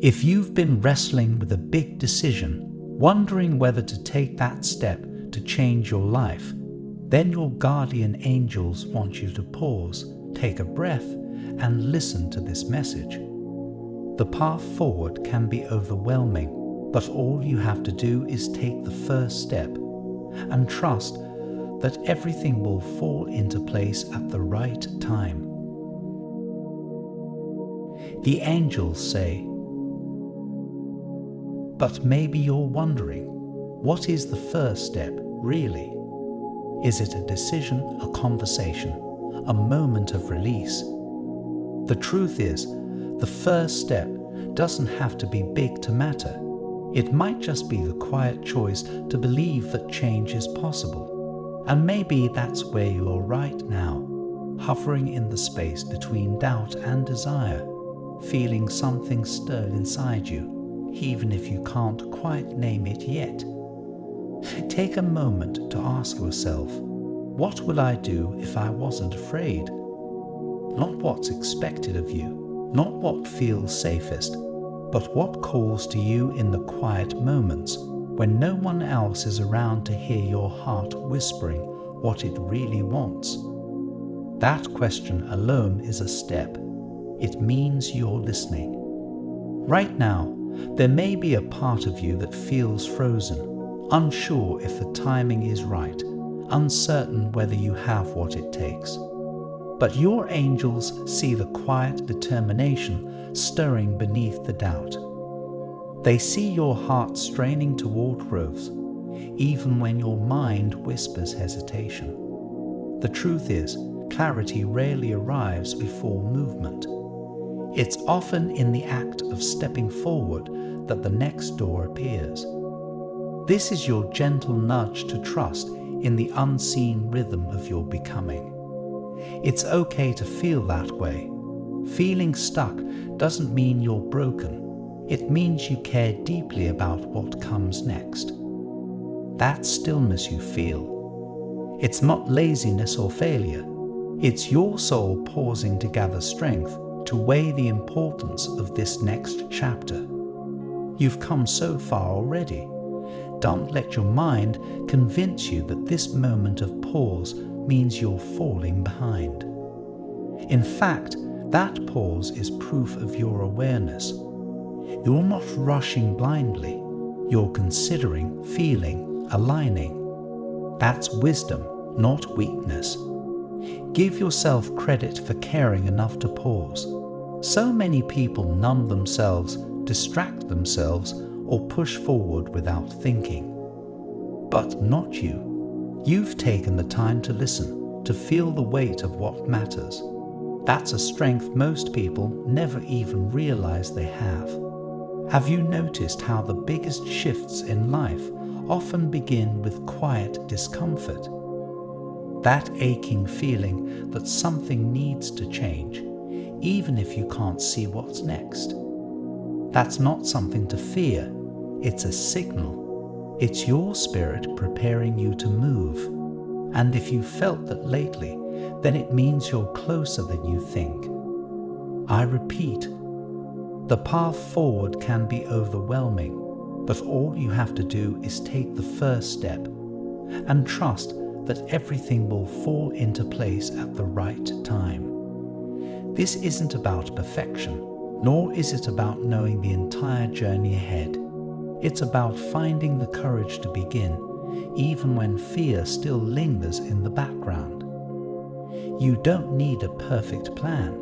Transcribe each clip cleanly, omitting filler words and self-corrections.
If you've been wrestling with a big decision, wondering whether to take that step to change your life, then your guardian angels want you to pause, take a breath, and listen to this message. The path forward can be overwhelming, but all you have to do is take the first step and trust that everything will fall into place at the right time. The angels say, but maybe you're wondering, what is the first step, really? Is it a decision, a conversation, a moment of release? The truth is, the first step doesn't have to be big to matter. It might just be the quiet choice to believe that change is possible. And maybe that's where you are right now, hovering in the space between doubt and desire, feeling something stir inside you, even if you can't quite name it yet. Take a moment to ask yourself, what would I do if I wasn't afraid? Not what's expected of you, not what feels safest, but what calls to you in the quiet moments when no one else is around to hear your heart whispering what it really wants. That question alone is a step. It means you're listening. Right now, there may be a part of you that feels frozen, unsure if the timing is right, uncertain whether you have what it takes. But your angels see the quiet determination stirring beneath the doubt. They see your heart straining toward growth, even when your mind whispers hesitation. The truth is, clarity rarely arrives before movement. It's often in the act of stepping forward that the next door appears. This is your gentle nudge to trust in the unseen rhythm of your becoming. It's okay to feel that way. Feeling stuck doesn't mean you're broken. It means you care deeply about what comes next. That stillness you feel, it's not laziness or failure. It's your soul pausing to gather strength to weigh the importance of this next chapter. You've come so far already. Don't let your mind convince you that this moment of pause means you're falling behind. In fact, that pause is proof of your awareness. You're not rushing blindly. You're considering, feeling, aligning. That's wisdom, not weakness. Give yourself credit for caring enough to pause. So many people numb themselves, distract themselves, or push forward without thinking. But not you. You've taken the time to listen, to feel the weight of what matters. That's a strength most people never even realize they have. Have you noticed how the biggest shifts in life often begin with quiet discomfort? That aching feeling that something needs to change, even if you can't see what's next. That's not something to fear, it's a signal. It's your spirit preparing you to move. And if you felt that lately, then it means you're closer than you think. I repeat, the path forward can be overwhelming, but all you have to do is take the first step and trust that everything will fall into place at the right time. This isn't about perfection, nor is it about knowing the entire journey ahead. It's about finding the courage to begin, even when fear still lingers in the background. You don't need a perfect plan.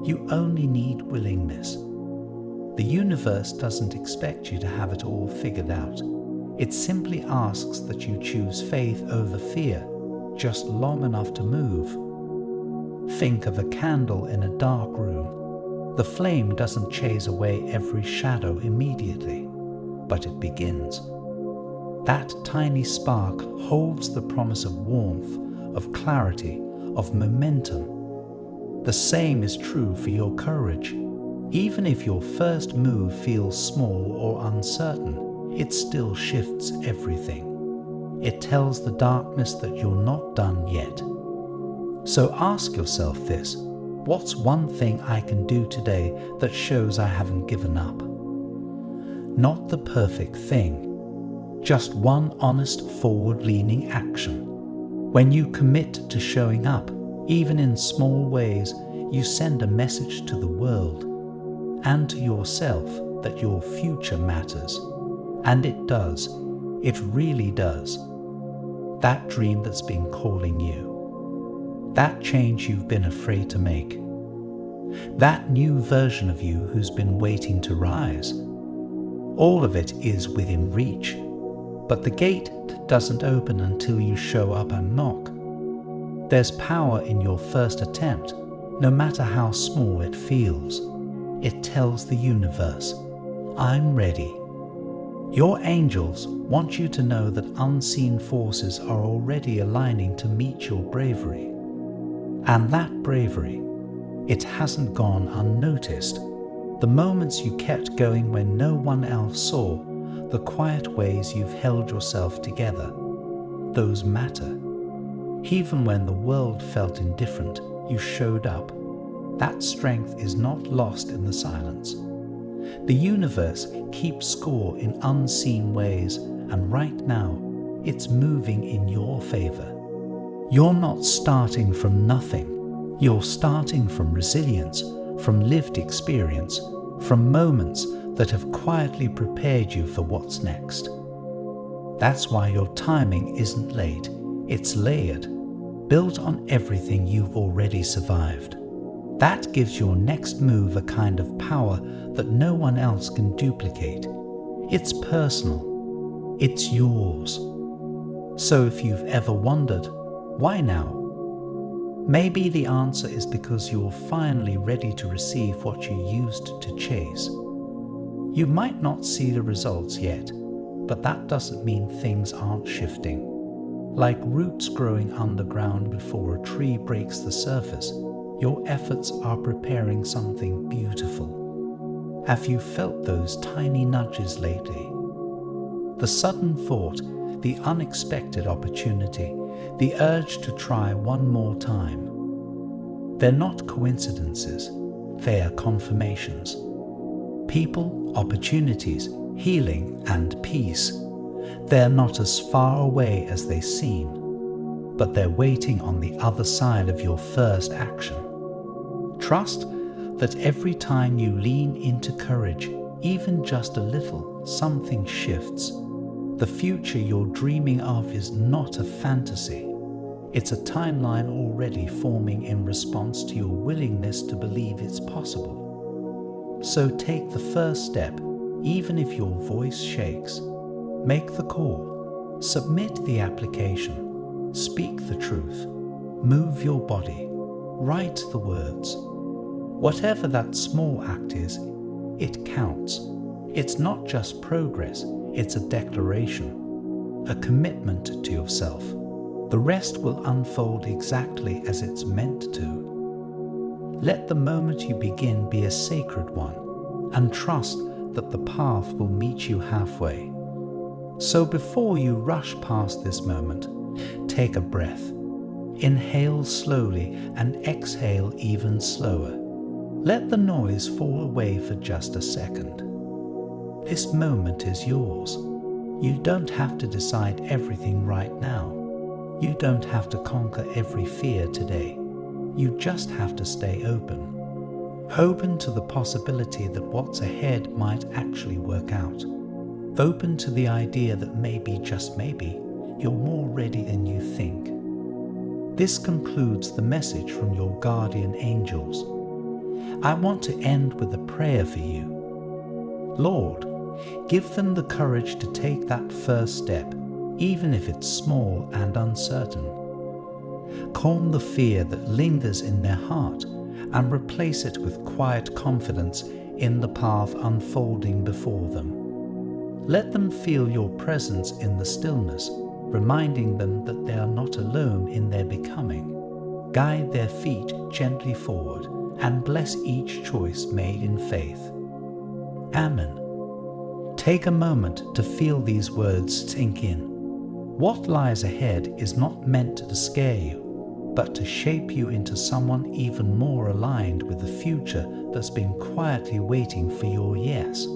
You only need willingness. The universe doesn't expect you to have it all figured out. It simply asks that you choose faith over fear, just long enough to move. Think of a candle in a dark room. The flame doesn't chase away every shadow immediately, but it begins. That tiny spark holds the promise of warmth, of clarity, of momentum. The same is true for your courage. Even if your first move feels small or uncertain, it still shifts everything. It tells the darkness that you're not done yet. So ask yourself this: what's one thing I can do today that shows I haven't given up? not the perfect thing, just one honest forward-leaning action. When you commit to showing up, even in small ways, you send a message to the world and to yourself that your future matters. And it does. It really does. That dream that's been calling you. That change you've been afraid to make. That new version of you who's been waiting to rise. All of it is within reach. But the gate doesn't open until you show up and knock. There's power in your first attempt, no matter how small it feels. It tells the universe, I'm ready. Your angels want you to know that unseen forces are already aligning to meet your bravery. And that bravery, it hasn't gone unnoticed. The moments you kept going when no one else saw, the quiet ways you've held yourself together, those matter. Even when the world felt indifferent, you showed up. That strength is not lost in the silence. The universe keeps score in unseen ways, and right now, it's moving in your favor. You're not starting from nothing. You're starting from resilience, from lived experience, from moments that have quietly prepared you for what's next. That's why your timing isn't late, it's layered, built on everything you've already survived. That gives your next move a kind of power that no one else can duplicate. It's personal. It's yours. So if you've ever wondered, why now? Maybe the answer is because you're finally ready to receive what you used to chase. You might not see the results yet, but that doesn't mean things aren't shifting. Like roots growing underground before a tree breaks the surface, your efforts are preparing something beautiful. Have you felt those tiny nudges lately? The sudden thought, the unexpected opportunity, the urge to try one more time. They're not coincidences, they are confirmations. People, opportunities, healing, and peace. They're not as far away as they seem, but they're waiting on the other side of your first action. Trust that every time you lean into courage, even just a little, something shifts. The future you're dreaming of is not a fantasy. It's a timeline already forming in response to your willingness to believe it's possible. So take the first step, even if your voice shakes. Make the call. Submit the application. Speak the truth. Move your body. Write the words. Whatever that small act is, it counts. It's not just progress, it's a declaration, a commitment to yourself. The rest will unfold exactly as it's meant to. Let the moment you begin be a sacred one, and trust that the path will meet you halfway. So before you rush past this moment, take a breath. Inhale slowly and exhale even slower. Let the noise fall away for just a second. This moment is yours. You don't have to decide everything right now. You don't have to conquer every fear today. You just have to stay open. Open to the possibility that what's ahead might actually work out. Open to the idea that maybe, just maybe, you're more ready than you think. This concludes the message from your guardian angels. I want to end with a prayer for you. Lord, give them the courage to take that first step, even if it's small and uncertain. Calm the fear that lingers in their heart and replace it with quiet confidence in the path unfolding before them. Let them feel your presence in the stillness, reminding them that they are not alone in their becoming. Guide their feet gently forward and bless each choice made in faith. Amen. Take a moment to feel these words sink in. What lies ahead is not meant to scare you, but to shape you into someone even more aligned with the future that's been quietly waiting for your yes.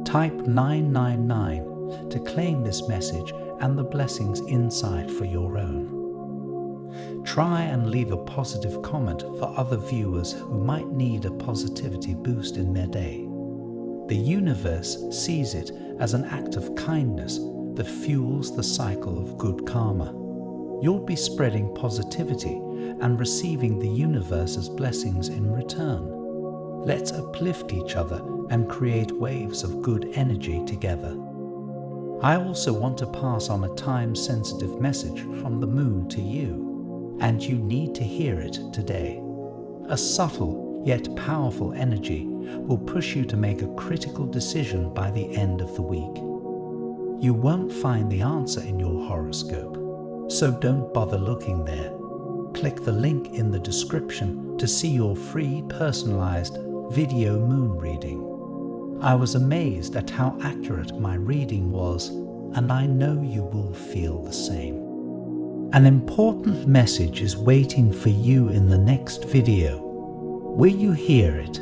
Type 999 to claim this message and the blessings inside for your own. Try and leave a positive comment for other viewers who might need a positivity boost in their day. The universe sees it as an act of kindness that fuels the cycle of good karma. You'll be spreading positivity and receiving the universe's blessings in return. Let's uplift each other and create waves of good energy together. I also want to pass on a time-sensitive message from the moon to you, and you need to hear it today. A subtle yet powerful energy will push you to make a critical decision by the end of the week. You won't find the answer in your horoscope, so don't bother looking there. Click the link in the description to see your free personalized video moon reading. I was amazed at how accurate my reading was, and I know you will feel the same. An important message is waiting for you in the next video. Will you hear it?